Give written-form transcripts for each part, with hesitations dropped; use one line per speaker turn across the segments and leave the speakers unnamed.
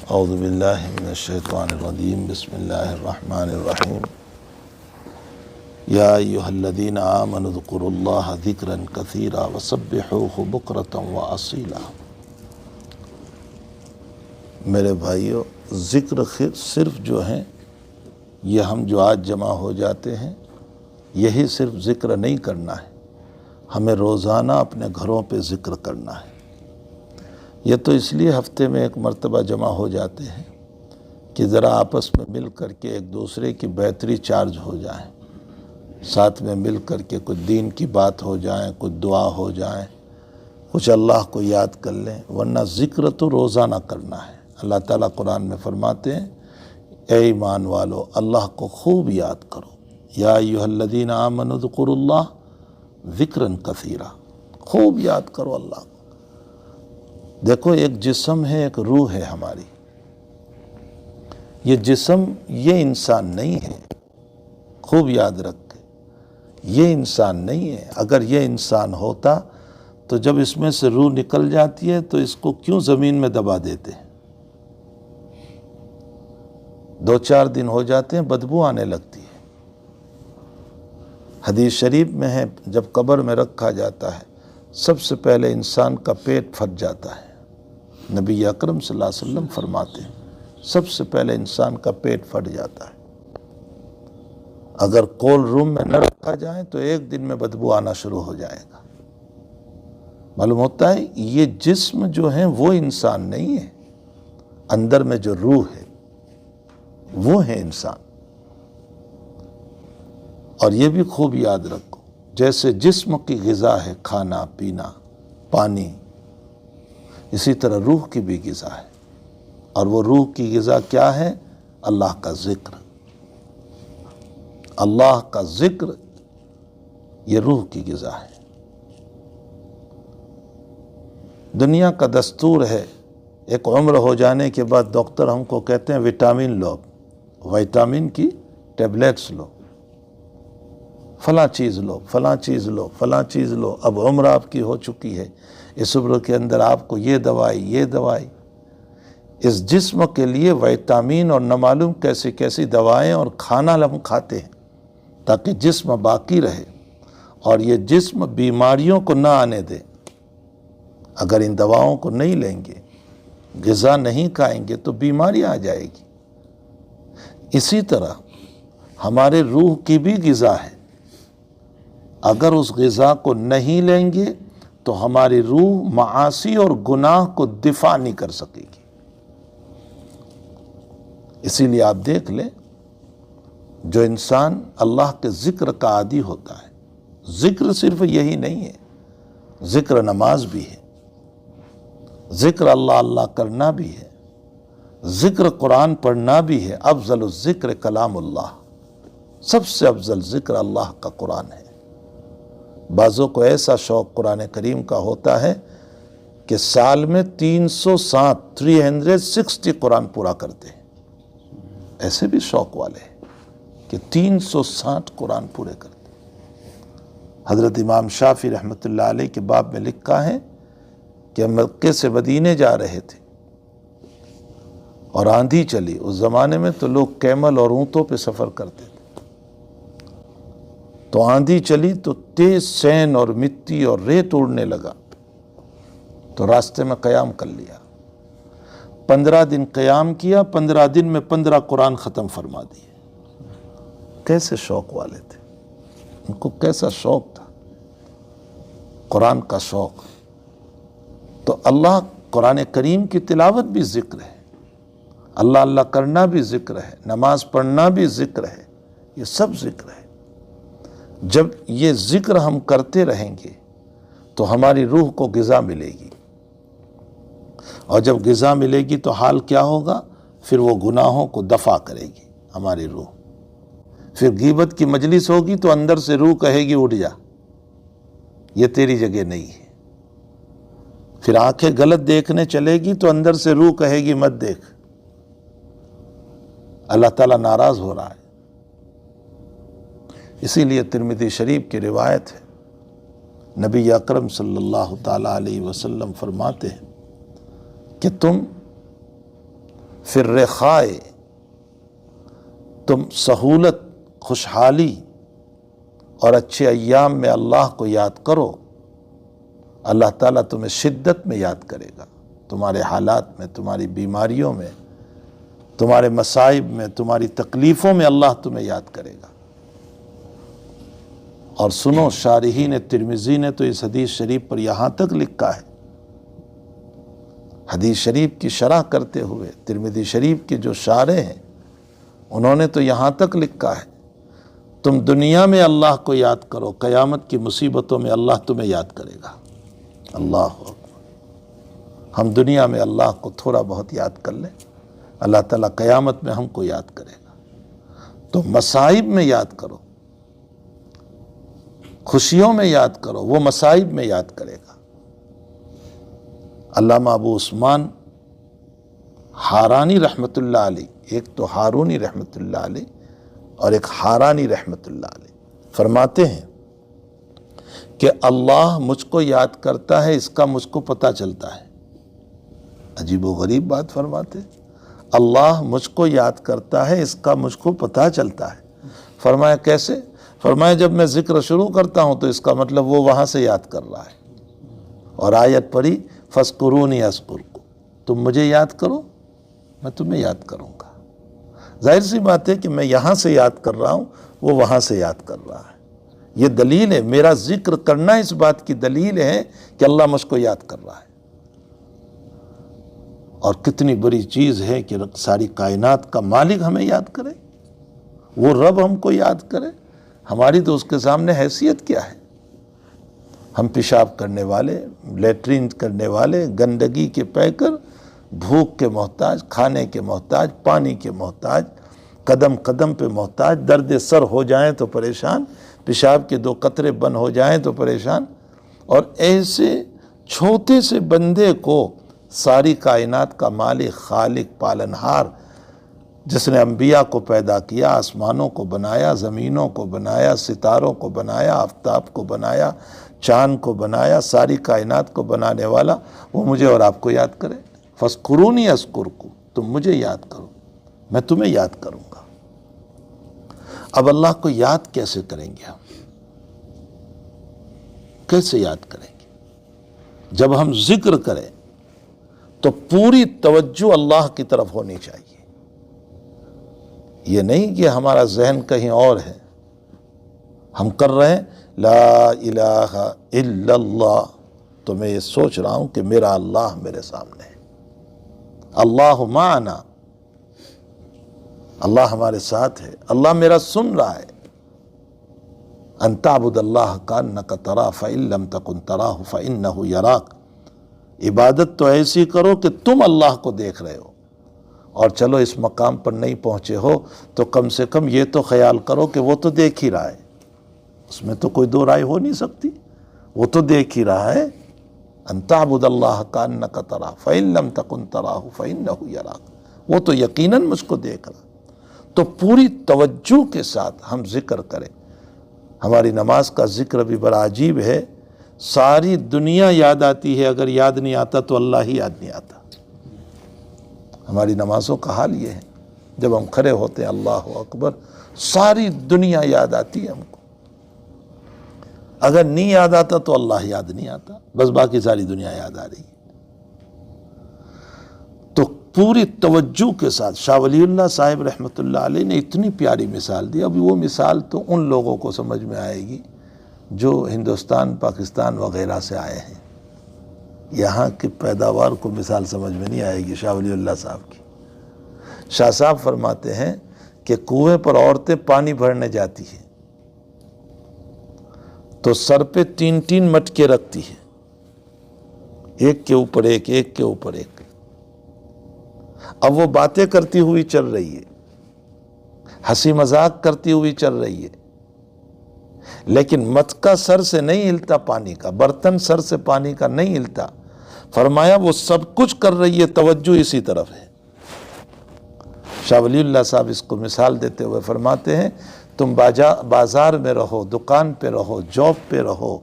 اعوذ باللہ من الشیطان الرجیم بسم اللہ الرحمن الرحیم یا ایہا الذین آمنوا اذکروا اللہ ذکرا کثیرا وسبحوہ بکرۃ واصیلا۔ میرے بھائیو، ذکر صرف جو ہیں یہ ہم جو آج جمع ہو جاتے ہیں یہی صرف ذکر نہیں کرنا ہے، ہمیں روزانہ اپنے گھروں پہ ذکر کرنا ہے۔ یہ تو اس لیے ہفتے میں ایک مرتبہ جمع ہو جاتے ہیں کہ ذرا آپس میں مل کر کے ایک دوسرے کی بیٹری چارج ہو جائیں، ساتھ میں مل کر کے کچھ دین کی بات ہو جائیں، کچھ دعا ہو جائیں، کچھ اللہ کو یاد کر لیں، ورنہ ذکر تو روزانہ کرنا ہے۔ اللہ تعالیٰ قرآن میں فرماتے ہیں، اے ایمان والو اللہ کو خوب یاد کرو، یا ایھا الذین آمنوا اذکروا اللہ ذکرا کثیرا، خوب یاد کرو اللہ کو۔ دیکھو، ایک جسم ہے، ایک روح ہے ہماری۔ یہ جسم یہ انسان نہیں ہے، خوب یاد رکھے، یہ انسان نہیں ہے۔ اگر یہ انسان ہوتا تو جب اس میں سے روح نکل جاتی ہے تو اس کو کیوں زمین میں دبا دیتے ہیں؟ 2-4 دن ہو جاتے ہیں بدبو آنے لگتی ہے۔ حدیث شریف میں ہے، جب قبر میں رکھا جاتا ہے سب سے پہلے انسان کا پیٹ پھٹ جاتا ہے۔ نبی اکرم صلی اللہ علیہ وسلم فرماتے ہیں سب سے پہلے انسان کا پیٹ پھٹ جاتا ہے۔ اگر کولڈ روم میں نہ رکھا جائے تو ایک دن میں بدبو آنا شروع ہو جائے گا۔ معلوم ہوتا ہے یہ جسم جو ہے وہ انسان نہیں ہے، اندر میں جو روح ہے وہ ہے انسان۔ اور یہ بھی خوب یاد رکھو، جیسے جسم کی غذا ہے کھانا پینا پانی، اسی طرح روح کی بھی غذا ہے، اور وہ روح کی غذا کیا ہے؟ اللہ کا ذکر۔ اللہ کا ذکر یہ روح کی غذا ہے۔ دنیا کا دستور ہے، ایک عمر ہو جانے کے بعد ڈاکٹر ہم کو کہتے ہیں وٹامن لو، وٹامن کی ٹیبلیٹس لو، فلاں چیز لو، فلاں چیز لو، فلاں چیز لو۔ اب عمر آپ کی ہو چکی ہے، اس عمر کے اندر آپ کو یہ دوائی یہ دوائی، اس جسم کے لیے وٹامن اور نہ معلوم کیسی کیسی دوائیں اور کھانا ہم کھاتے ہیں تاکہ جسم باقی رہے اور یہ جسم بیماریوں کو نہ آنے دے۔ اگر ان دواؤں کو نہیں لیں گے، غذا نہیں کھائیں گے تو بیماری آ جائے گی۔ اسی طرح ہمارے روح کی بھی غذا ہے، اگر اس غذا کو نہیں لیں گے تو ہماری روح معاصی اور گناہ کو دفاع نہیں کر سکے گی۔ اسی لیے آپ دیکھ لیں، جو انسان اللہ کے ذکر کا عادی ہوتا ہے، ذکر صرف یہی نہیں ہے، ذکر نماز بھی ہے، ذکر اللہ اللہ کرنا بھی ہے، ذکر قرآن پڑھنا بھی ہے۔ افضل الذکر کلام اللہ، سب سے افضل ذکر اللہ کا قرآن ہے۔ بعضوں کو ایسا شوق قرآن کریم کا ہوتا ہے کہ سال میں 360 قرآن پورا کرتے ہیں۔ ایسے بھی شوق والے ہیں کہ 360 قرآن پورے کرتے ہیں۔ حضرت امام شافعی رحمۃ اللہ علیہ کے باب میں لکھا ہے کہ مکے سے مدینے جا رہے تھے اور آندھی چلی۔ اس زمانے میں تو لوگ کیمل اور اونٹوں پہ سفر کرتے تھے، تو آندھی چلی تو تیز سین اور مٹی اور ریت اڑنے لگا، تو راستے میں قیام کر لیا۔ 15 دن قیام کیا، 15 دن میں 15 قرآن ختم فرما دیے۔ کیسے شوق والے تھے، ان کو کیسا شوق تھا، قرآن کا شوق۔ تو اللہ قرآن کریم کی تلاوت بھی ذکر ہے، اللہ اللہ کرنا بھی ذکر ہے، نماز پڑھنا بھی ذکر ہے، یہ سب ذکر ہے۔ جب یہ ذکر ہم کرتے رہیں گے تو ہماری روح کو غذا ملے گی، اور جب غذا ملے گی تو حال کیا ہوگا؟ پھر وہ گناہوں کو دفع کرے گی ہماری روح۔ پھر غیبت کی مجلس ہوگی تو اندر سے روح کہے گی اٹھ جا، یہ تیری جگہ نہیں ہے۔ پھر آنکھیں غلط دیکھنے چلے گی تو اندر سے روح کہے گی مت دیکھ، اللہ تعالیٰ ناراض ہو رہا ہے۔ اسی لیے ترمذی شریف کی روایت ہے، نبی اکرم صلی اللہ تعالیٰ علیہ وسلم فرماتے ہیں کہ تم فی الرخاء، تم سہولت، خوشحالی اور اچھے ایام میں اللہ کو یاد کرو، اللہ تعالیٰ تمہیں شدت میں یاد کرے گا، تمہارے حالات میں، تمہاری بیماریوں میں، تمہارے مصائب میں، تمہاری تکلیفوں میں اللہ تمہیں یاد کرے گا۔ اور سنو، شارحین ترمذی نے تو اس حدیث شریف پر یہاں تک لکھا ہے، حدیث شریف کی شرح کرتے ہوئے ترمذی شریف کے جو شارح ہیں انہوں نے تو یہاں تک لکھا ہے، تم دنیا میں اللہ کو یاد کرو، قیامت کی مصیبتوں میں اللہ تمہیں یاد کرے گا۔ اللہ اکبر، ہم دنیا میں اللہ کو تھوڑا بہت یاد کر لیں، اللہ تعالیٰ قیامت میں ہم کو یاد کرے گا۔ تو مصائب میں یاد کرو، خوشیوں میں یاد کرو، وہ مصائب میں یاد کرے گا۔ علامہ ابو عثمان حارانی رحمۃ اللہ علیہ، ایک تو ہارونی رحمۃ اللہ علیہ اور ایک حارانی رحمۃ اللہ علیہ، فرماتے ہیں کہ اللہ مجھ کو یاد کرتا ہے، اس کا مجھ کو پتہ چلتا ہے۔ عجیب و غریب بات فرماتے، اللہ مجھ کو یاد کرتا ہے، اس کا مجھ کو پتہ چلتا ہے۔ فرمایا کیسے؟ فرمایا جب میں ذکر شروع کرتا ہوں تو اس کا مطلب وہ وہاں سے یاد کر رہا ہے۔ اور آیت پڑھی فَاذْكُرُونِي أَذْكُرْكُمْ، تم مجھے یاد کرو میں تمہیں یاد کروں گا۔ ظاہر سی بات ہے کہ میں یہاں سے یاد کر رہا ہوں، وہ وہاں سے یاد کر رہا ہے۔ یہ دلیل ہے، میرا ذکر کرنا اس بات کی دلیل ہے کہ اللہ مجھ کو یاد کر رہا ہے۔ اور کتنی بڑی چیز ہے کہ ساری کائنات کا مالک ہمیں یاد کرے، وہ رب ہم کو یاد کرے، ہماری تو اس کے سامنے حیثیت کیا ہے؟ ہم پیشاب کرنے والے، لیٹرین کرنے والے، گندگی کے پیکر، بھوک کے محتاج، کھانے کے محتاج، پانی کے محتاج، قدم قدم پہ محتاج، درد سر ہو جائیں تو پریشان، پیشاب کے 2 قطرے بند ہو جائیں تو پریشان۔ اور ایسے چھوٹے سے بندے کو ساری کائنات کا مالک، خالق، پالنہار، جس نے انبیاء کو پیدا کیا، آسمانوں کو بنایا، زمینوں کو بنایا، ستاروں کو بنایا، آفتاب کو بنایا، چاند کو بنایا، ساری کائنات کو بنانے والا، وہ مجھے اور آپ کو یاد کرے۔ فَاذْكُرُونِي أَذْكُرْكُمْ، تم مجھے یاد کرو میں تمہیں یاد کروں گا۔ اب اللہ کو یاد کیسے کریں گے ہم؟ کیسے یاد کریں گے؟ جب ہم ذکر کریں تو پوری توجہ اللہ کی طرف ہونی چاہیے، یہ نہیں کہ ہمارا ذہن کہیں اور ہے، ہم کر رہے ہیں لا الہ الا اللہ تو میں یہ سوچ رہا ہوں کہ میرا اللہ میرے سامنے ہے، اللہ معنا، اللہ ہمارے ساتھ ہے، اللہ میرا سن رہا ہے۔ ان تعبد اللہ کانک تراہ فإن لم تکن تراہ فإنہ یراک، عبادت تو ایسی کرو کہ تم اللہ کو دیکھ رہے ہو، اور چلو اس مقام پر نہیں پہنچے ہو تو کم سے کم یہ تو خیال کرو کہ وہ تو دیکھ ہی رہا ہے، اس میں تو کوئی دو رائے ہو نہیں سکتی، وہ تو دیکھ ہی رہا ہے۔ ان تعبد اللہ کانک تراہ فإن لم تکن تراہ فإنہ یراک، وہ تو یقیناً مجھ کو دیکھ رہا۔ تو پوری توجہ کے ساتھ ہم ذکر کریں۔ ہماری نماز کا ذکر بھی بڑا عجیب ہے، ساری دنیا یاد آتی ہے، اگر یاد نہیں آتا تو اللہ ہی یاد نہیں آتا۔ ہماری نمازوں کا حال یہ ہے، جب ہم کھڑے ہوتے ہیں اللہ اکبر، ساری دنیا یاد آتی ہے ہم کو، اگر نہیں یاد آتا تو اللہ یاد نہیں آتا، بس باقی ساری دنیا یاد آ رہی ہے۔ تو پوری توجہ کے ساتھ شاہ ولی اللہ صاحب رحمۃ اللہ علیہ نے اتنی پیاری مثال دی۔ اب وہ مثال تو ان لوگوں کو سمجھ میں آئے گی جو ہندوستان، پاکستان وغیرہ سے آئے ہیں، یہاں کی پیداوار کو مثال سمجھ میں نہیں آئے گی شاہ ولی اللہ صاحب کی۔ شاہ صاحب فرماتے ہیں کہ کنویں پر عورتیں پانی بھرنے جاتی ہیں تو سر پہ 3 مٹکے رکھتی ہیں، ایک کے اوپر ایک، ایک کے اوپر ایک۔ اب وہ باتیں کرتی ہوئی چل رہی ہے، ہنسی مذاق کرتی ہوئی چل رہی ہے، لیکن مٹکا سر سے نہیں ہلتا، پانی کا برتن سر سے پانی کا نہیں ہلتا۔ فرمایا وہ سب کچھ کر رہی ہے، توجہ اسی طرف ہے۔ شاہ ولی اللہ صاحب اس کو مثال دیتے ہوئے فرماتے ہیں تم بازار میں رہو، دکان پہ رہو، جاب پہ رہو،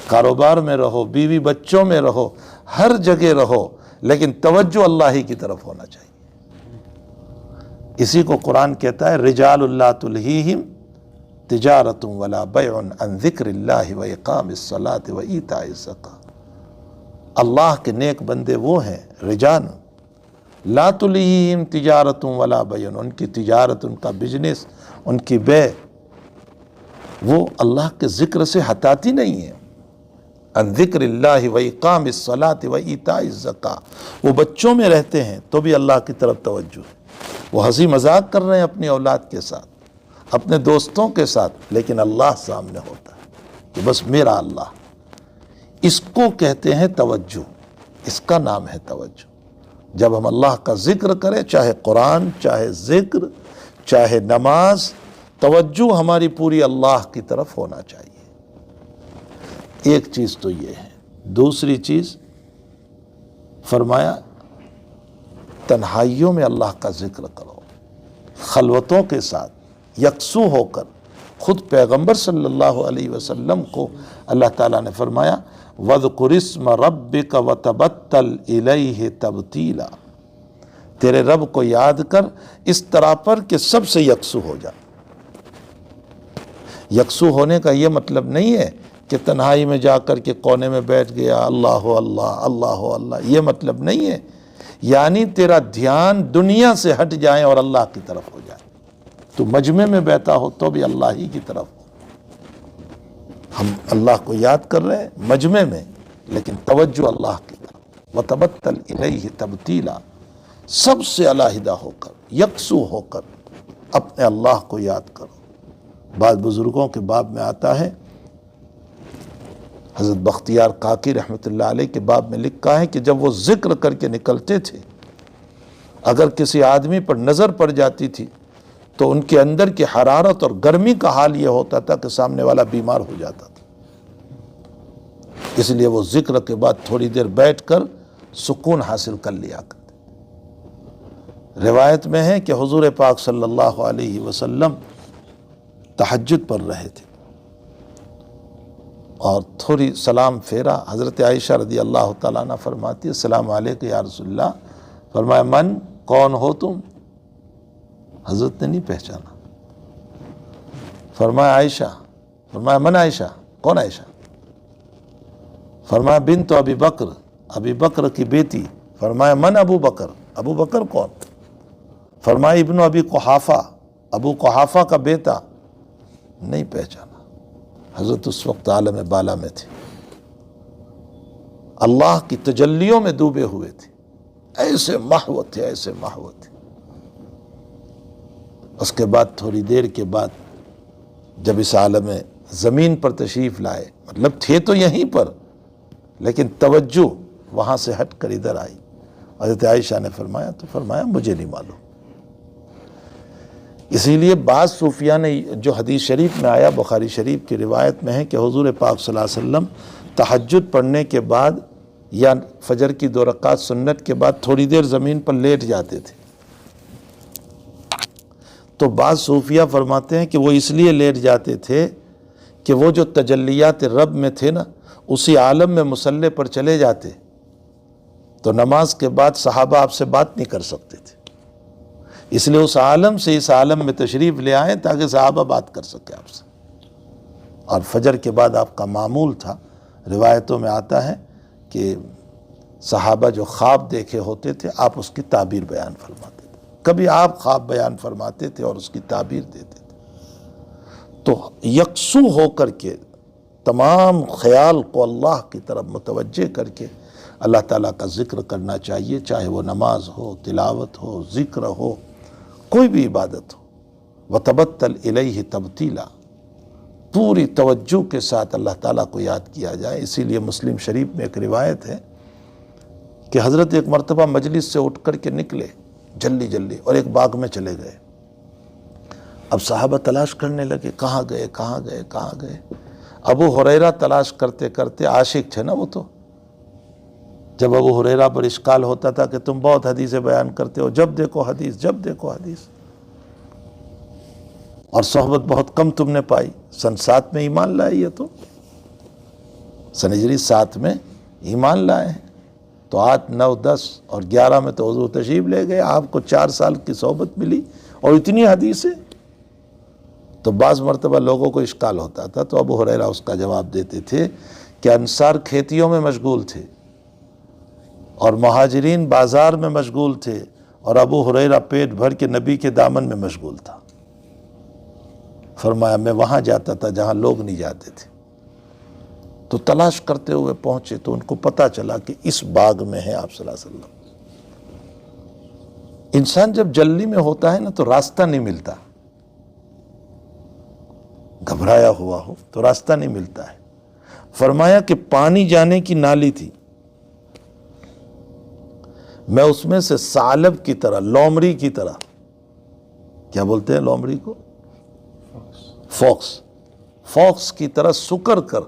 کاروبار میں رہو، بیوی بچوں میں رہو، ہر جگہ رہو، لیکن توجہ اللہ ہی کی طرف ہونا چاہیے۔ اسی کو قرآن کہتا ہے رجال لا تلہیہم تجارت ولا بیع عن ذکر اللہ و اقام الصلاۃ و ایتاء الزکاۃ۔ اللہ کے نیک بندے وہ ہیں رجال لا تلہیہم تجارت ولا بیع، ان کی تجارت، ان کا بزنس، ان کی بے وہ اللہ کے ذکر سے ہٹاتی نہیں ہے۔ عن ذکر اللہ و اقام الصلاۃ و ایتاء الزکاۃ، وہ بچوں میں رہتے ہیں تو بھی اللہ کی طرف توجہ ہے، وہ ہنسی مذاق کر رہے ہیں اپنی اولاد کے ساتھ، اپنے دوستوں کے ساتھ، لیکن اللہ سامنے ہوتا ہے کہ بس میرا اللہ۔ اس کو کہتے ہیں توجہ، اس کا نام ہے توجہ۔ جب ہم اللہ کا ذکر کریں، چاہے قرآن، چاہے ذکر، چاہے نماز، توجہ ہماری پوری اللہ کی طرف ہونا چاہیے۔ ایک چیز تو یہ ہے۔ دوسری چیز فرمایا تنہائیوں میں اللہ کا ذکر کرو، خلوتوں کے ساتھ یکسو ہو کر۔ خود پیغمبر صلی اللہ علیہ وسلم کو اللہ تعالیٰ نے فرمایا وَاذْكُرِ اسْمَ رَبِّكَ وَتَبَتَّلْ إِلَيْهِ تَبْتِيلًا، تیرے رب کو یاد کر اس طرح پر کہ سب سے یکسو ہو جا۔ یکسو ہونے کا یہ مطلب نہیں ہے کہ تنہائی میں جا کر کے کونے میں بیٹھ گیا اللہ اللہ اللہ اللہ، یہ مطلب نہیں ہے۔ یعنی تیرا دھیان دنیا سے ہٹ جائے اور اللہ کی طرف ہو جائے۔ تو مجمع میں بیٹھا ہو تو بھی اللہ ہی کی طرف ہو۔ ہم اللہ کو یاد کر رہے ہیں مجمع میں، لیکن توجہ اللہ کی طرف۔ وَتَبَتَّلْ إِلَيْهِ تَبْتِيلًا، سب سے علیحدہ ہو کر، یکسو ہو کر اپنے اللہ کو یاد کرو۔ بعض بزرگوں کے باب میں آتا ہے، حضرت بختیار کاکی رحمۃ اللہ علیہ کے باب میں لکھا ہے کہ جب وہ ذکر کر کے نکلتے تھے، اگر کسی آدمی پر نظر پڑ جاتی تھی تو ان کے اندر کی حرارت اور گرمی کا حال یہ ہوتا تھا کہ سامنے والا بیمار ہو جاتا تھا۔ اس لیے وہ ذکر کے بعد تھوڑی دیر بیٹھ کر سکون حاصل کر لیا کرتے۔ روایت میں ہے کہ حضور پاک صلی اللہ علیہ وسلم تہجد پڑھ رہے تھے اور تھوڑی سلام پھیرا، حضرت عائشہ رضی اللہ تعالیٰ عنہ فرماتی ہے السلام علیکم یا رسول اللہ، فرمایا من، کون ہو تم؟ حضرت نے نہیں پہچانا۔ فرمایا عائشہ، فرمایا من عائشہ، کون عائشہ؟ فرمایا بنت ابی بکر، ابی بکر کی بیٹی۔ فرمایا من ابو بکر، ابو بکر کون؟ فرمایا ابن ابی قحافہ، ابو قحافہ کا بیٹا۔ نہیں پہچانا۔ حضرت اس وقت عالم بالا میں تھے، اللہ کی تجلیوں میں ڈوبے ہوئے تھے، ایسے محو تھے، ایسے محو تھے۔ اس کے بعد تھوڑی دیر کے بعد جب اس عالم زمین پر تشریف لائے، مطلب تھے تو یہیں پر لیکن توجہ وہاں سے ہٹ کر ادھر آئی۔ حضرت عائشہ نے فرمایا تو فرمایا مجھے نہیں معلوم۔ اسی لیے بعض صوفیہ نے جو حدیث شریف میں آیا، بخاری شریف کی روایت میں ہے کہ حضور پاک صلی اللہ علیہ وسلم تہجد پڑھنے کے بعد یا فجر کی 2 رکعت سنت کے بعد تھوڑی دیر زمین پر لیٹ جاتے تھے۔ تو بعض صوفیہ فرماتے ہیں کہ وہ اس لیے لیٹ جاتے تھے کہ وہ جو تجلیات رب میں تھے نا، اسی عالم میں مصلی پر چلے جاتے تو نماز کے بعد صحابہ آپ سے بات نہیں کر سکتے تھے، اس لیے اس عالم سے اس عالم میں تشریف لے آئیں تاکہ صحابہ بات کر سکے آپ سے۔ اور فجر کے بعد آپ کا معمول تھا، روایتوں میں آتا ہے کہ صحابہ جو خواب دیکھے ہوتے تھے آپ اس کی تعبیر بیان فرماتے تھے، کبھی آپ خواب بیان فرماتے تھے اور اس کی تعبیر دیتے تھے۔ تو یکسو ہو کر کے تمام خیال کو اللہ کی طرف متوجہ کر کے اللہ تعالیٰ کا ذکر کرنا چاہیے، چاہے وہ نماز ہو، تلاوت ہو، ذکر ہو، کوئی بھی عبادت ہو۔ وَتَبَتَّلْ إِلَيْهِ تَبْتِيلًا، پوری توجہ کے ساتھ اللہ تعالیٰ کو یاد کیا جائے۔ اسی لیے مسلم شریف میں ایک روایت ہے کہ حضرت ایک مرتبہ مجلس سے اٹھ کر کے نکلے جلدی جلدی اور ایک باغ میں چلے گئے۔ اب صحابہ تلاش کرنے لگے کہاں گئے کہاں گئے کہاں گئے۔ ابو ہریرہ تلاش کرتے کرتے، عاشق تھے نا وہ تو، جب ابو ہریرہ پر اشکال ہوتا تھا کہ تم بہت حدیثیں بیان کرتے ہو، جب دیکھو حدیث جب دیکھو حدیث، اور صحبت بہت کم تم نے پائی۔ سن 7 میں ایمان لائے، یہ تو سن ہجری 7 میں ایمان لائے ہیں، تو 8، 9، 10 اور 11 میں تو حضور تشریف لے گئے۔ آپ کو 4 سال کی صحبت ملی اور اتنی حدیثیں. تو بعض مرتبہ لوگوں کو اشکال ہوتا تھا تو ابو ہریرہ اس کا جواب دیتے تھے کہ انصار کھیتیوں میں مشغول تھے اور مہاجرین بازار میں مشغول تھے اور ابو ہریرہ پیٹ بھر کے نبی کے دامن میں مشغول تھا. فرمایا میں وہاں جاتا تھا جہاں لوگ نہیں جاتے تھے. تو تلاش کرتے ہوئے پہنچے تو ان کو پتہ چلا کہ اس باغ میں ہے آپ صلی اللہ علیہ وسلم. انسان جب جلدی میں ہوتا ہے نا تو راستہ نہیں ملتا، گھبرایا ہوا ہو تو راستہ نہیں ملتا ہے. فرمایا کہ پانی جانے کی نالی تھی، میں اس میں سے ثعلب کی طرح، لومڑی کی طرح، کیا بولتے ہیں لومڑی کو؟ فوکس کی طرح سکر کر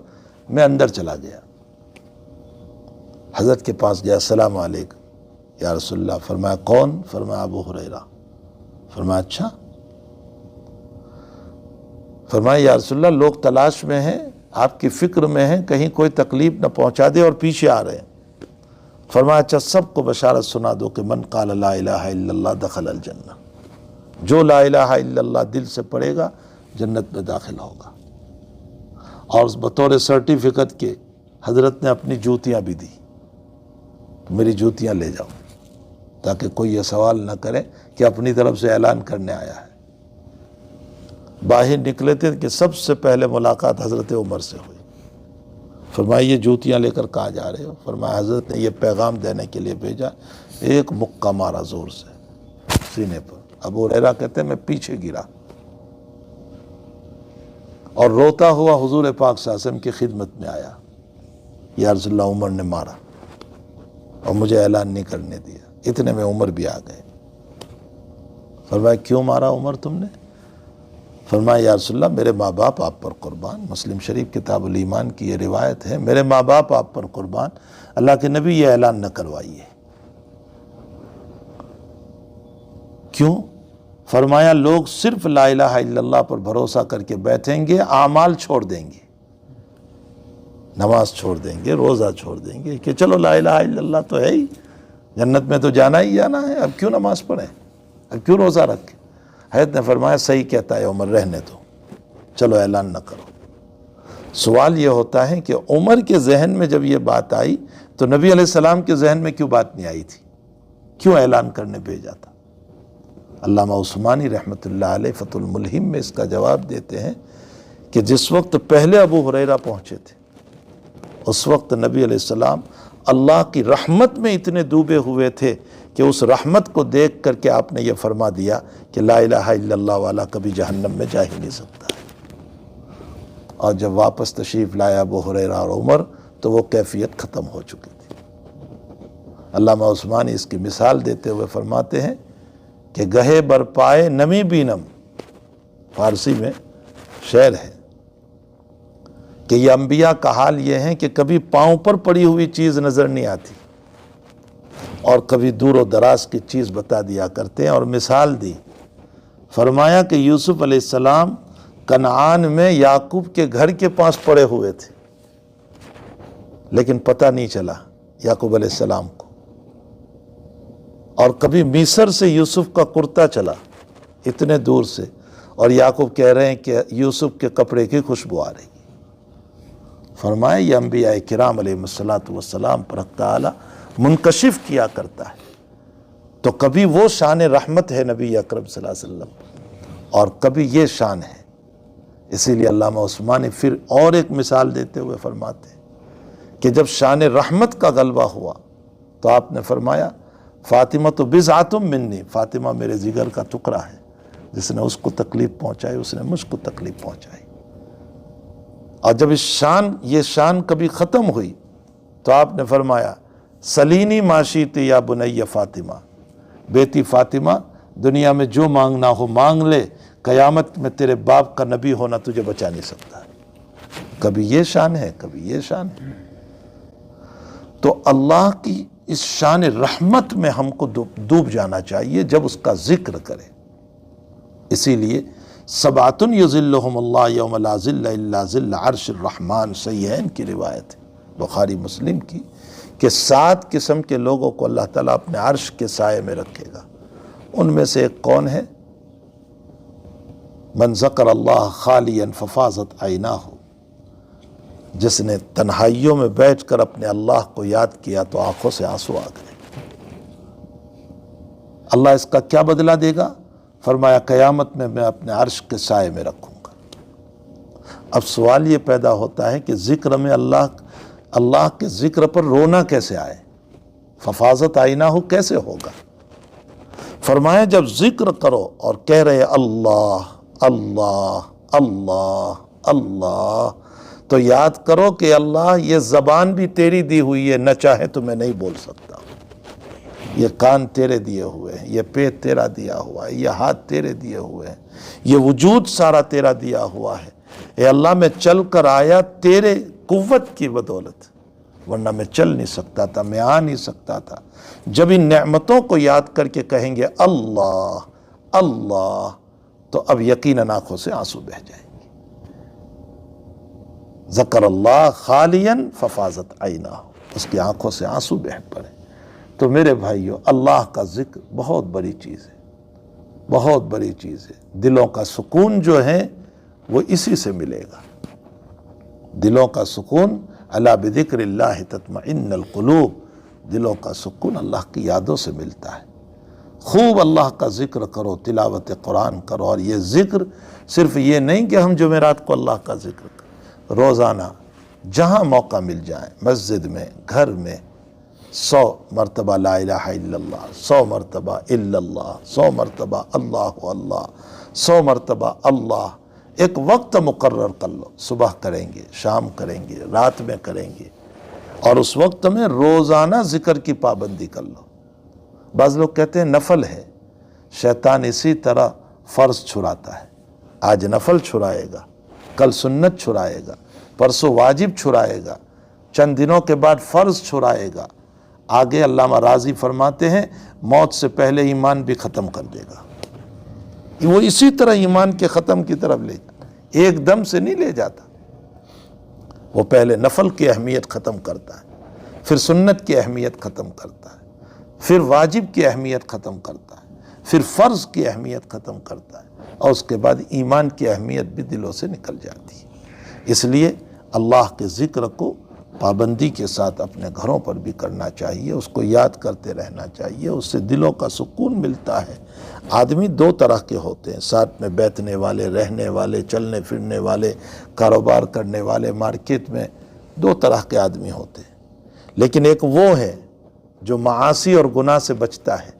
میں اندر چلا گیا. حضرت کے پاس گیا، السلام علیکم یا رسول اللہ. فرمایا کون؟ فرمایا ابو ہریرہ. فرمایا اچھا. فرمایا یا رسول اللہ لوگ تلاش میں ہیں، آپ کی فکر میں ہیں، کہیں کوئی تکلیف نہ پہنچا دے اور پیچھے آ رہے ہیں. فرمایا اچھا سب کو بشارت سنا دو کہ من قال لا الہ الا اللہ دخل الجنہ، جو لا الہ الا اللہ دل سے پڑھے گا جنت میں داخل ہوگا. اور بطور سرٹیفکیٹ کے حضرت نے اپنی جوتیاں بھی دی، میری جوتیاں لے جاؤ، تاکہ کوئی یہ سوال نہ کرے کہ اپنی طرف سے اعلان کرنے آیا ہے. باہر نکلے تھے کہ سب سے پہلے ملاقات حضرت عمر سے ہوئی. فرمایا یہ جوتیاں لے کر کہاں جا رہے ہو؟ فرمایا حضرت نے یہ پیغام دینے کے لیے بھیجا. ایک مکہ مارا زور سے سینے پر. ابو ہریرہ کہتے ہیں میں پیچھے گرا اور روتا ہوا حضور پاک صلی اللہ علیہ وسلم کی خدمت میں آیا. یا رسول اللہ عمر نے مارا اور مجھے اعلان نہیں کرنے دیا. اتنے میں عمر بھی آ گئے. فرمایا کیوں مارا عمر تم نے؟ فرمایا یا رسول اللہ میرے ماں باپ آپ پر قربان. مسلم شریف کتاب الایمان کی یہ روایت ہے، میرے ماں باپ آپ پر قربان، اللہ کے نبی یہ اعلان نہ کروائیے. کیوں؟ فرمایا لوگ صرف لا الہ الا اللہ پر بھروسہ کر کے بیٹھیں گے، اعمال چھوڑ دیں گے، نماز چھوڑ دیں گے، روزہ چھوڑ دیں گے کہ چلو لا الہ الا اللہ تو ہے ہی، جنت میں تو جانا ہی جانا ہے، اب کیوں نماز پڑھیں، اب کیوں روزہ رکھیں. حضرت نے فرمایا صحیح کہتا ہے عمر، رہنے دو، چلو اعلان نہ کرو. سوال یہ ہوتا ہے کہ عمر کے ذہن میں جب یہ بات آئی تو نبی علیہ السلام کے ذہن میں کیوں بات نہیں آئی تھی؟ کیوں اعلان کرنے بھیجا تھا؟ علامہ عثمانی رحمۃ اللہ علیہ فتح الملہم میں اس کا جواب دیتے ہیں کہ جس وقت پہلے ابو ہریرہ پہنچے تھے اس وقت نبی علیہ السلام اللہ کی رحمت میں اتنے ڈوبے ہوئے تھے کہ اس رحمت کو دیکھ کر کے آپ نے یہ فرما دیا کہ لا الہ الا اللہ والا کبھی جہنم میں جا ہی نہیں سکتا ہے. اور جب واپس تشریف لایا ابو ہریرہ اور عمر تو وہ کیفیت ختم ہو چکی تھی. علامہ عثمانی اس کی مثال دیتے ہوئے فرماتے ہیں کہ گہے برپائے نمی بینم، فارسی میں شعر ہے کہ یہ انبیاء کا حال یہ ہے کہ کبھی پاؤں پر پڑی ہوئی چیز نظر نہیں آتی اور کبھی دور و دراز کی چیز بتا دیا کرتے ہیں. اور مثال دی، فرمایا کہ یوسف علیہ السلام کنعان میں یعقوب کے گھر کے پاس پڑے ہوئے تھے لیکن پتہ نہیں چلا یعقوب علیہ السلام کو. اور کبھی مصر سے یوسف کا کرتا چلا اتنے دور سے اور یعقوب کہہ رہے ہیں کہ یوسف کے کپڑے کی خوشبو آ رہی. فرمایا یہ انبیاء کرام علیہ السلام پر حق تعالی منکشف کیا کرتا ہے. تو کبھی وہ شان رحمت ہے نبی اکرم صلی اللہ علیہ وسلم اور کبھی یہ شان ہے. اسی لیے علامہ عثمانی پھر اور ایک مثال دیتے ہوئے فرماتے ہیں کہ جب شان رحمت کا غلبہ ہوا تو آپ نے فرمایا فاطمہ تو بضعۃ منی، فاطمہ میرے جگر کا ٹکڑا ہے، جس نے اس کو تکلیف پہنچائی اس نے مجھ کو تکلیف پہنچائی. اور جب یہ شان کبھی ختم ہوئی تو آپ نے فرمایا سلینی معاشیتی یا بنی فاطمہ، بیٹی فاطمہ دنیا میں جو مانگنا ہو مانگ لے، قیامت میں تیرے باپ کا نبی ہونا تجھے بچا نہیں سکتا. کبھی یہ شان ہے کبھی یہ شان ہے. تو اللہ کی اس شان رحمت میں ہم کو ڈوب جانا چاہیے جب اس کا ذکر کرے. اسی لیے سبعۃ یظلھم اللہ یوم لا ظل الا ظل عرش الرحمن، صحیحین کی روایت ہے بخاری مسلم کی، کہ 7 قسم کے لوگوں کو اللہ تعالیٰ اپنے عرش کے سائے میں رکھے گا. ان میں سے ایک کون ہے؟ من ذکر اللہ خالیا ففاضت عیناہ، جس نے تنہائیوں میں بیٹھ کر اپنے اللہ کو یاد کیا تو آنکھوں سے آنسو آ گئے۔ اللہ اس کا کیا بدلہ دے گا؟ فرمایا قیامت میں اپنے عرش کے سائے میں رکھوں گا۔ اب سوال یہ پیدا ہوتا ہے کہ ذکر میں اللہ کے ذکر پر رونا کیسے آئے؟ ففاضت عیناہ کیسے ہوگا؟ فرمایا جب ذکر کرو اور کہہ رہے اللہ اللہ اللہ اللہ، تو یاد کرو کہ اللہ یہ زبان بھی تیری دی ہوئی ہے، نہ چاہے تو میں نہیں بول سکتا، یہ کان تیرے دیے ہوئے ہیں، یہ پیٹ تیرا دیا ہوا ہے، یہ ہاتھ تیرے دیے ہوئے ہیں، یہ وجود سارا تیرا دیا ہوا ہے۔ اے اللہ میں چل کر آیا تیرے قوت کی بدولت، ورنہ میں چل نہیں سکتا تھا، میں آ نہیں سکتا تھا۔ جب ان نعمتوں کو یاد کر کے کہیں گے اللہ اللہ، تو اب یقیناً آنکھوں سے آنسو بہہ جائیں گے۔ ذکر اللہ خالیا ففاضت عیناہ، اس کی آنکھوں سے آنسو بہہ پڑے۔ تو میرے بھائیو، اللہ کا ذکر بہت بڑی چیز ہے، بہت بڑی چیز ہے۔ دلوں کا سکون جو ہے وہ اسی سے ملے گا۔ دلوں کا سکون، الا بذکر اللہ تطمئن القلوب، دلوں کا سکون اللہ کی یادوں سے ملتا ہے۔ خوب اللہ کا ذکر کرو، تلاوت قرآن کرو، اور یہ ذکر صرف یہ نہیں کہ ہم جمعرات کو اللہ کا ذکر کریں، روزانہ جہاں موقع مل جائے، مسجد میں، گھر میں 100 مرتبہ لا الہ الا اللہ، 100 مرتبہ الا اللہ، 100 مرتبہ اللہ اللہ، 100 مرتبہ اللہ۔ ایک وقت مقرر کر لو، صبح کریں گے، شام کریں گے، رات میں کریں گے، اور اس وقت میں روزانہ ذکر کی پابندی کر لو۔ بعض لوگ کہتے ہیں نفل ہے، شیطان اسی طرح فرض چھڑاتا ہے، آج نفل چھڑائے گا، کل سنت چھڑائے گا، پرسوں واجب چھڑائے گا، چند دنوں کے بعد فرض چھڑائے گا، آگے علامہ راضی فرماتے ہیں موت سے پہلے ایمان بھی ختم کر دے گا۔ وہ اسی طرح ایمان کے ختم کی طرف لے جاتا، ایک دم سے نہیں لے جاتا۔ وہ پہلے نفل کی اہمیت ختم کرتا ہے، پھر سنت کی اہمیت ختم کرتا ہے، پھر واجب کی اہمیت ختم کرتا ہے، پھر فرض کی اہمیت ختم کرتا ہے، اور اس کے بعد ایمان کی اہمیت بھی دلوں سے نکل جاتی ہے۔ اس لیے اللہ کے ذکر کو پابندی کے ساتھ اپنے گھروں پر بھی کرنا چاہیے، اس کو یاد کرتے رہنا چاہیے، اس سے دلوں کا سکون ملتا ہے۔ آدمی دو طرح کے ہوتے ہیں، ساتھ میں بیٹھنے والے، رہنے والے، چلنے پھرنے والے، کاروبار کرنے والے، مارکیٹ میں دو طرح کے آدمی ہوتے ہیں، لیکن ایک وہ ہے جو معاصی اور گناہ سے بچتا ہے۔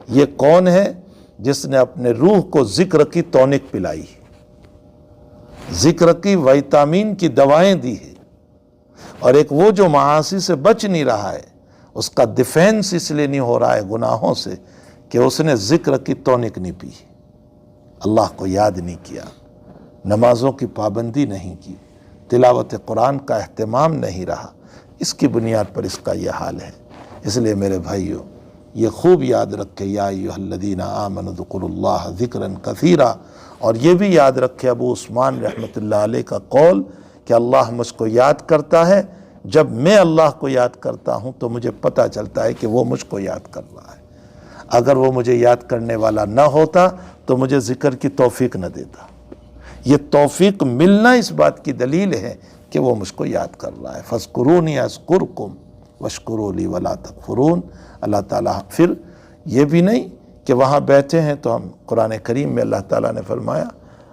یہ کون ہے؟ جس نے اپنے روح کو ذکر کی تونک پلائی، ذکر کی ویٹامن کی دوائیں دی ہے۔ اور ایک وہ جو معاصی سے بچ نہیں رہا ہے، اس کا ڈیفینس اس لیے نہیں ہو رہا ہے گناہوں سے کہ اس نے ذکر کی تونک نہیں پی، اللہ کو یاد نہیں کیا، نمازوں کی پابندی نہیں کی، تلاوت قرآن کا اہتمام نہیں رہا۔ اس کی بنیاد پر اس کا یہ حال ہے۔ اس لیے میرے بھائیو، یہ خوب یاد رکھے، یا ایھا الذین آمنوا اذکروا اللہ ذکرا کثیرا، اور یہ بھی یاد رکھے ابو عثمان رحمۃ اللہ علیہ کا قول کہ اللہ مجھ کو یاد کرتا ہے، جب میں اللہ کو یاد کرتا ہوں تو مجھے پتہ چلتا ہے کہ وہ مجھ کو یاد کر رہا ہے۔ اگر وہ مجھے یاد کرنے والا نہ ہوتا تو مجھے ذکر کی توفیق نہ دیتا۔ یہ توفیق ملنا اس بات کی دلیل ہے کہ وہ مجھ کو یاد کر رہا ہے۔ فاذکرونی اذکرکم واشکروا لی ولا تکفرون۔ اللہ تعالیٰ پھر یہ بھی نہیں کہ وہاں بیٹھے ہیں تو ہم، قرآن کریم میں اللہ تعالیٰ نے فرمایا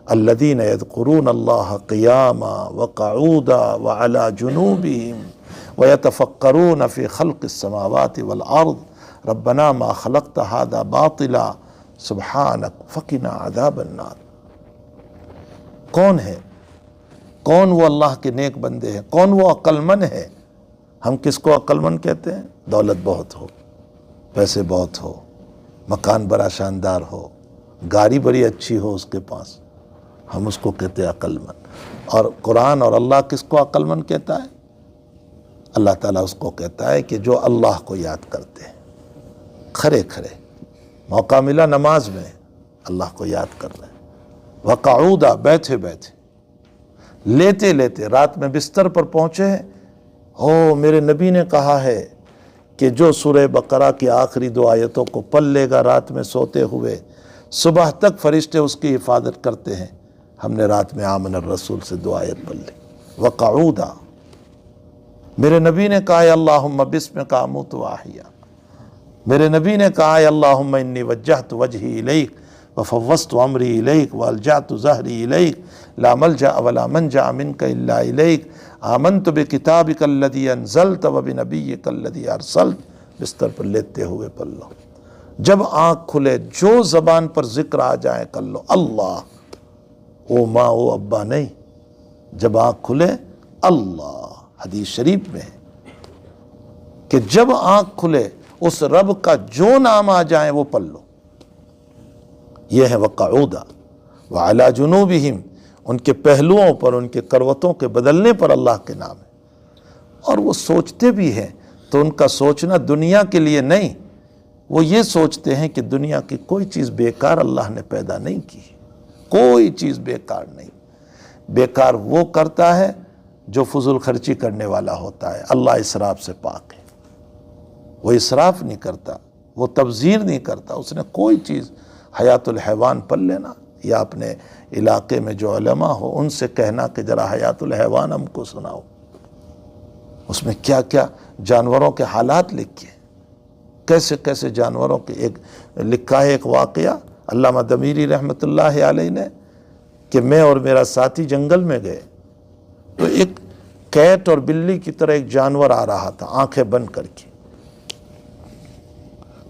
الذین یذکرون اللہ قیاما وقعودا وعلی جنوبہم ویتفکرون فی خلق السماوات والارض ربنا ما خلقت ھذا باطلا سبحانک فقنا عذاب النار۔ کون ہے؟ کون وہ اللہ کے نیک بندے ہیں؟ کون وہ عقل مند ہے؟ ہم کس کو عقل مند کہتے ہیں؟ دولت بہت ہو، پیسے بہت ہو، مکان بڑا شاندار ہو، گاڑی بڑی اچھی ہو اس کے پاس، ہم اس کو کہتے ہیں عقل مند۔ اور قرآن اور اللہ کس کو عقل مند کہتا ہے؟ اللہ تعالیٰ اس کو کہتا ہے کہ جو اللہ کو یاد کرتے ہیں، کھڑے کھڑے، موقع ملا نماز میں اللہ کو یاد کر رہے ہیں، وقعودا، بیٹھے بیٹھے، لیتے لیتے، رات میں بستر پر پہنچے ہیں، میرے نبی نے کہا ہے کہ جو سورہ بقرہ کی آخری 2 آیتوں کو پڑھ لے گا رات میں سوتے ہوئے، صبح تک فرشتے اس کی حفاظت کرتے ہیں. ہم نے رات میں آمن الرسول سے دو آیت پڑھ لی. وقعودا، میرے نبی نے کہا اللہم بسمک اموت واحیا. میرے نبی نے کہا اللہم انی وجہت وجہی الیک وفوضت امری الیک والجأت ظہری الیک لا ملجأ ولا منجأ منک الا الیک آمنت بکتابک الذی انزلت وبنبیک الذی ارسلت. بستر پر لیتے ہوئے پڑھ لو. جب آنکھ کھلے جو زبان پر ذکر آ جائے کر لو. اللہ، او ماں او ابا نہیں، جب آنکھ کھلے اللہ. حدیث شریف میں ہے کہ جب آنکھ کھلے اس رب کا جو نام آ جائے وہ پڑھ لو. یہ ہے وقعودا. وعلی جنوبہم، ان کے پہلوؤں پر، ان کے کروتوں کے بدلنے پر اللہ کے نام ہے. اور وہ سوچتے بھی ہیں تو ان کا سوچنا دنیا کے لیے نہیں، وہ یہ سوچتے ہیں کہ دنیا کی کوئی چیز بیکار اللہ نے پیدا نہیں کی. کوئی چیز بیکار نہیں. بیکار وہ کرتا ہے جو فضول خرچی کرنے والا ہوتا ہے. اللہ اسراف سے پاک ہے. وہ اسراف نہیں کرتا، وہ تبذیر نہیں کرتا. اس نے کوئی چیز، حیات الحیوان پڑھ لینا، یا اپنے علاقے میں جو علماء ہو ان سے کہنا کہ ذرا حیات الحیوان ہم کو سناؤ. اس میں کیا کیا جانوروں کے حالات لکھے، کیسے کیسے جانوروں کے. ایک لکھا ہے ایک واقعہ علامہ دمیری رحمۃ اللہ علیہ نے کہ میں اور میرا ساتھی جنگل میں گئے تو ایک کیٹ اور بلی کی طرح ایک جانور آ رہا تھا آنکھیں بند کر کے.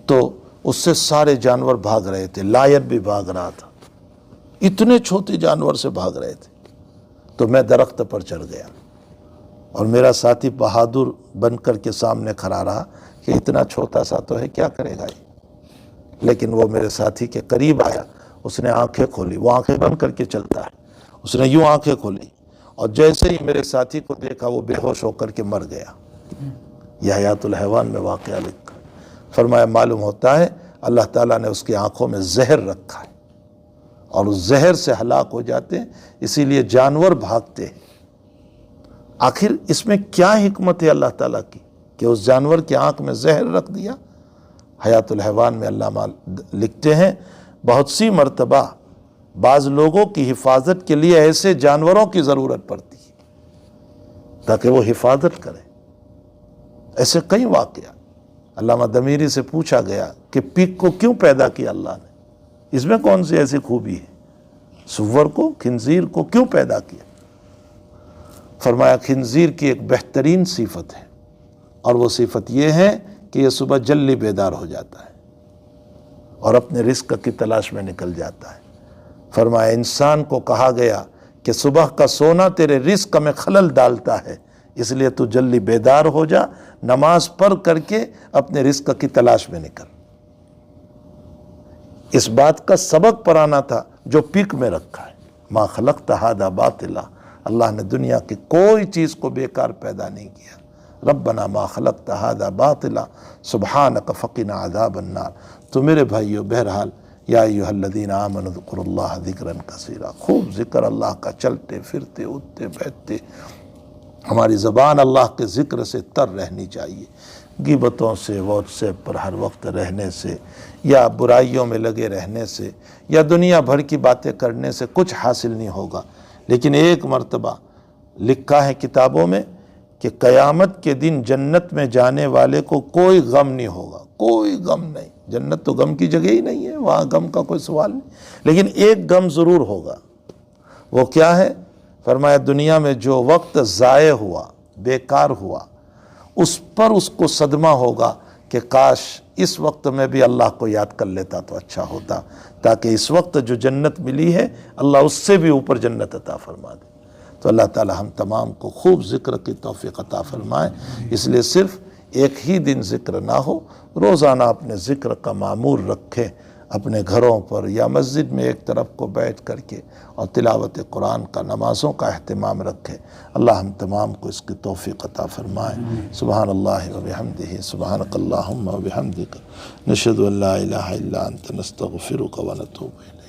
تو اس سے سارے جانور بھاگ رہے تھے، لائن بھی بھاگ رہا تھا. اتنے چھوٹے جانور سے بھاگ رہے تھے. تو میں درخت پر چڑھ گیا اور میرا ساتھی بہادر بن کر کے سامنے کھڑا رہا کہ اتنا چھوٹا سا تو ہے، کیا کرے گا یہ. لیکن وہ میرے ساتھی کے قریب آیا، اس نے آنکھیں کھولی. وہ آنکھیں بند کر کے چلتا ہے. اس نے یوں آنکھیں کھولی اور جیسے ہی میرے ساتھی کو دیکھا وہ بے ہوش ہو کر کے مر گیا. یہ حیات الحیوان میں واقعہ لکھا. فرمایا معلوم ہوتا ہے اللہ تعالیٰ نے اس کی آنکھوں میں زہر رکھا ہے اور اس زہر سے ہلاک ہو جاتے ہیں، اسی لیے جانور بھاگتے ہیں. آخر اس میں کیا حکمت ہے اللہ تعالیٰ کی کہ اس جانور کی آنکھ میں زہر رکھ دیا. حیات الحیوان میں علامہ لکھتے ہیں بہت سی مرتبہ بعض لوگوں کی حفاظت کے لیے ایسے جانوروں کی ضرورت پڑتی ہے تاکہ وہ حفاظت کرے. ایسے کئی واقعات. علامہ دمیری سے پوچھا گیا کہ پگ کو کیوں پیدا کیا اللہ نے، اس میں کون سی ایسی خوبی ہے، سور کو، خنزیر کو کیوں پیدا کیا. فرمایا خنزیر کی ایک بہترین صفت ہے اور وہ صفت یہ ہے کہ یہ صبح جلدی بیدار ہو جاتا ہے اور اپنے رزق کی تلاش میں نکل جاتا ہے. فرمایا انسان کو کہا گیا کہ صبح کا سونا تیرے رزق میں خلل ڈالتا ہے، اس لیے تو جلدی بیدار ہو جا، نماز پڑھ کر کے اپنے رزق کی تلاش میں نکل. اس بات کا سبق پرانا تھا جو پک میں رکھا ہے. ما خلقت ھذا باطلا، اللہ نے دنیا کی کوئی چیز کو بیکار پیدا نہیں کیا. ربنا ما خلقت ھذا باطلا سبحانک فقنا عذاب النار. تو میرے بھائیو بہرحال یا ایھا الذین آمنوا اذکروا اللہ ذکرا کثیرا، خوب ذکر اللہ کا چلتے پھرتے اٹھتے بیٹھتے. ہماری زبان اللہ کے ذکر سے تر رہنی چاہیے. غیبتوں سے، واٹس ایپ پر ہر وقت رہنے سے، یا برائیوں میں لگے رہنے سے، یا دنیا بھر کی باتیں کرنے سے کچھ حاصل نہیں ہوگا. لیکن ایک مرتبہ لکھا ہے کتابوں میں کہ قیامت کے دن جنت میں جانے والے کو کوئی غم نہیں ہوگا. کوئی غم نہیں. جنت تو غم کی جگہ ہی نہیں ہے، وہاں غم کا کوئی سوال نہیں. لیکن ایک غم ضرور ہوگا. وہ کیا ہے؟ فرمایا دنیا میں جو وقت ضائع ہوا، بیکار ہوا، اس پر اس کو صدمہ ہوگا کہ کاش اس وقت میں بھی اللہ کو یاد کر لیتا تو اچھا ہوتا، تاکہ اس وقت جو جنت ملی ہے اللہ اس سے بھی اوپر جنت عطا فرما دے. تو اللہ تعالی ہم تمام کو خوب ذکر کی توفیق عطا فرمائے. اس لیے صرف ایک ہی دن ذکر نہ ہو، روزانہ اپنے ذکر کا معمول رکھیں، اپنے گھروں پر یا مسجد میں ایک طرف کو بیٹھ کر کے اور تلاوت قرآن کا، نمازوں کا اہتمام رکھیں. اللہ ہم تمام کو اس کی توفیق عطا فرمائے. سبحان اللہ و بحمدہ، سبحانک اللہم و بحمدک، نشہد ان لا الہ الا انت، نستغفرک و نتوب الیک.